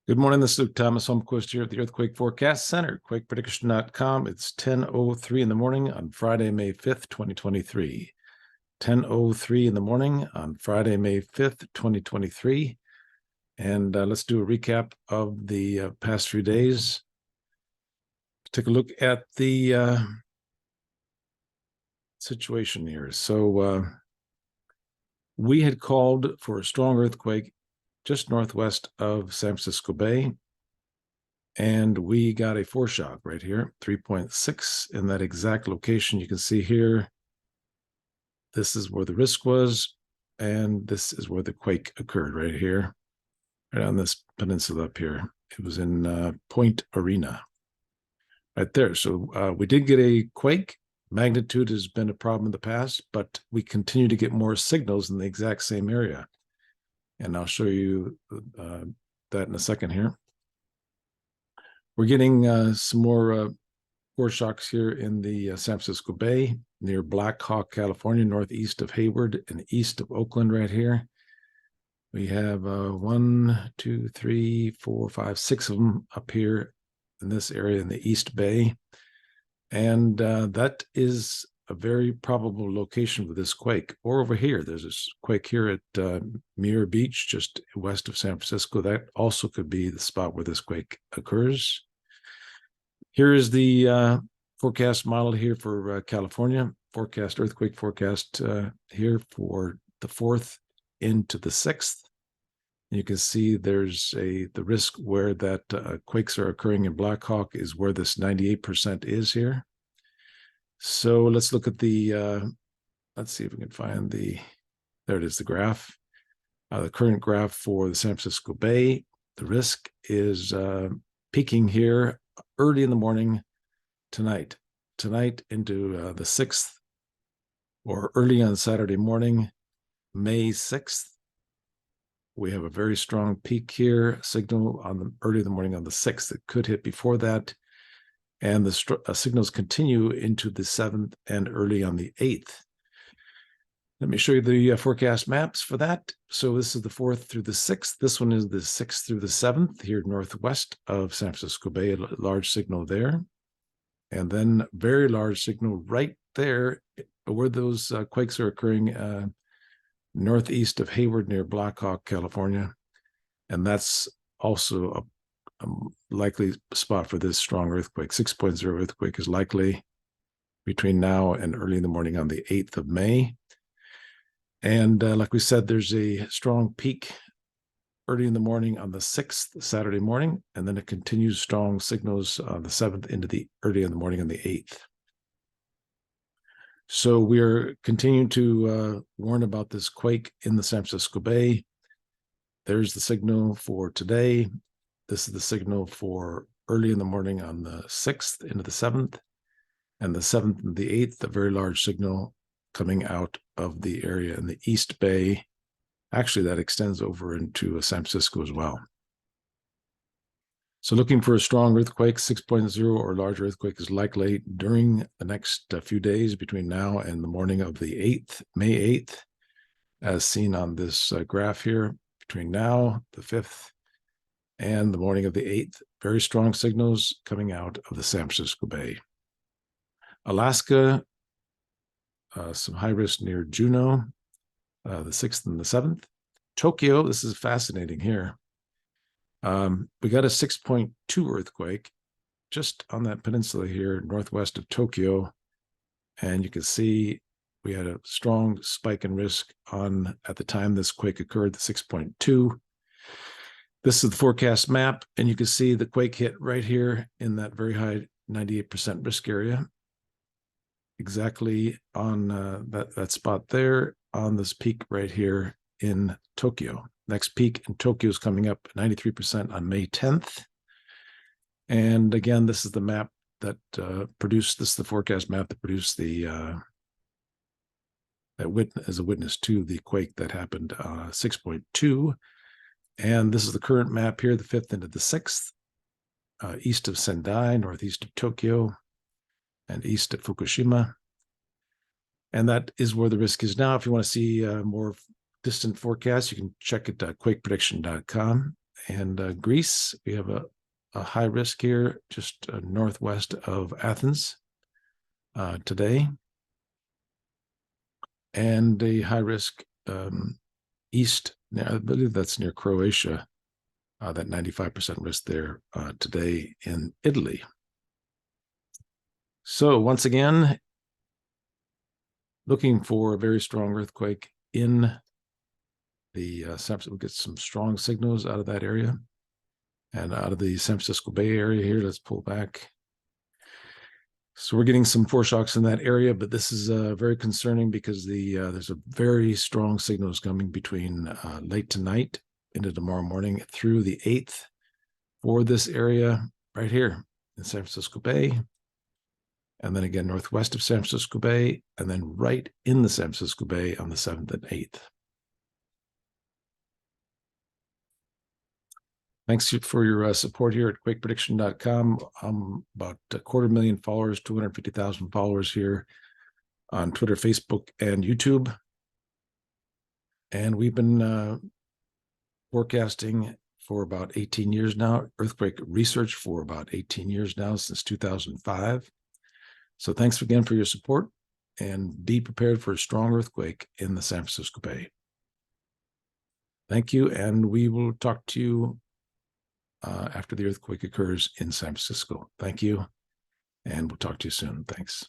Good morning. This is Luke Thomas, Holmquist here at the Earthquake Forecast Center, quakeprediction.com. It's 10:03 in the morning on Friday, May 5th, 2023. 10:03 in the morning on Friday, May 5th, 2023. And let's do a recap of the past few days. Take a look at the situation here. So we had called for a strong earthquake just northwest of San Francisco Bay. And we got a foreshock right here, 3.6 in that exact location. You can see here, this is where the risk was, and this is where the quake occurred right here, right on this peninsula up here. It was in Point Arena, right there. So we did get a quake. Magnitude has been a problem in the past, but we continue to get more signals in the exact same area. And I'll show you that in a second here. We're getting some more foreshocks here in the San Francisco Bay near Black Hawk, California, northeast of Hayward and east of Oakland right here. We have 1, 2, 3, 4, 5, 6 of them up here in this area in the East Bay. And that is a very probable location for this quake. Or over here, there's this quake here at Muir Beach, just west of San Francisco. That also could be the spot where this quake occurs. Here is the forecast model here for California, earthquake forecast here for the 4th into the 6th. You can see there's the risk where that quakes are occurring in Black Hawk is where this 98% is here. So let's look at the, let's see if we can find there it is, the graph. The current graph for the San Francisco Bay, the risk is peaking here early in the morning tonight into the 6th, or early on Saturday morning, May 6th. We have a very strong peak here, signal on the early in the morning on the 6th. It could hit before that. And the signals continue into the 7th and early on the 8th. Let me show you the forecast maps for that. So this is the 4th through the 6th. This one is the 6th through the 7th here northwest of San Francisco Bay, a large signal there. And then very large signal right there where those quakes are occurring northeast of Hayward near Black Hawk, California. And that's also a likely spot for this strong earthquake. 6.0 earthquake is likely between now and early in the morning on the 8th of May. And like we said, there's a strong peak early in the morning on the 6th, Saturday morning, and then it continues strong signals on the 7th into the early in the morning on the 8th. So we're continuing to warn about this quake in the San Francisco Bay. There's the signal for today. This is the signal for early in the morning on the 6th into the 7th, and the 7th and the 8th, a very large signal coming out of the area in the East Bay. Actually, that extends over into San Francisco as well. So looking for a strong earthquake, 6.0 or larger earthquake is likely during the next few days between now and the morning of the 8th, May 8th, as seen on this graph here, between now, the 5th, and the morning of the 8th. Very strong signals coming out of the San Francisco Bay. Alaska, some high risk near Juneau, the 6th and the 7th. Tokyo, this is fascinating here. We got a 6.2 earthquake just on that peninsula here, northwest of Tokyo. And you can see we had a strong spike in risk at the time this quake occurred, the 6.2. This is the forecast map, and you can see the quake hit right here in that very high 98% risk area. Exactly on that spot there on this peak right here in Tokyo. Next peak in Tokyo is coming up 93% on May 10th. And again, this is the map that this is the forecast map that produced that as a witness to the quake that happened 6.2. And this is the current map here, the 5th into the 6th, east of Sendai, northeast of Tokyo, and east of Fukushima. And that is where the risk is now. If you want to see more distant forecasts, you can check it at quakeprediction.com. and Greece. We have a high risk here, just northwest of Athens today, and a high risk east. I believe that's near Croatia. That 95% risk there today in Italy. So once again, looking for a very strong earthquake in the we'll get some strong signals out of that area and out of the San Francisco Bay Area here. Let's pull back. So we're getting some foreshocks in that area, but this is very concerning because there's a very strong signals coming between late tonight into tomorrow morning through the 8th for this area right here in San Francisco Bay. And then again, northwest of San Francisco Bay, and then right in the San Francisco Bay on the 7th and 8th. Thanks for your support here at QuakePrediction.com. I'm about 250,000 followers, 250,000 followers here on Twitter, Facebook, and YouTube. And we've been forecasting for about 18 years now, earthquake research for about 18 years now, since 2005. So thanks again for your support, and be prepared for a strong earthquake in the San Francisco Bay. Thank you, and we will talk to you after the earthquake occurs in San Francisco. Thank you, and we'll talk to you soon. Thanks.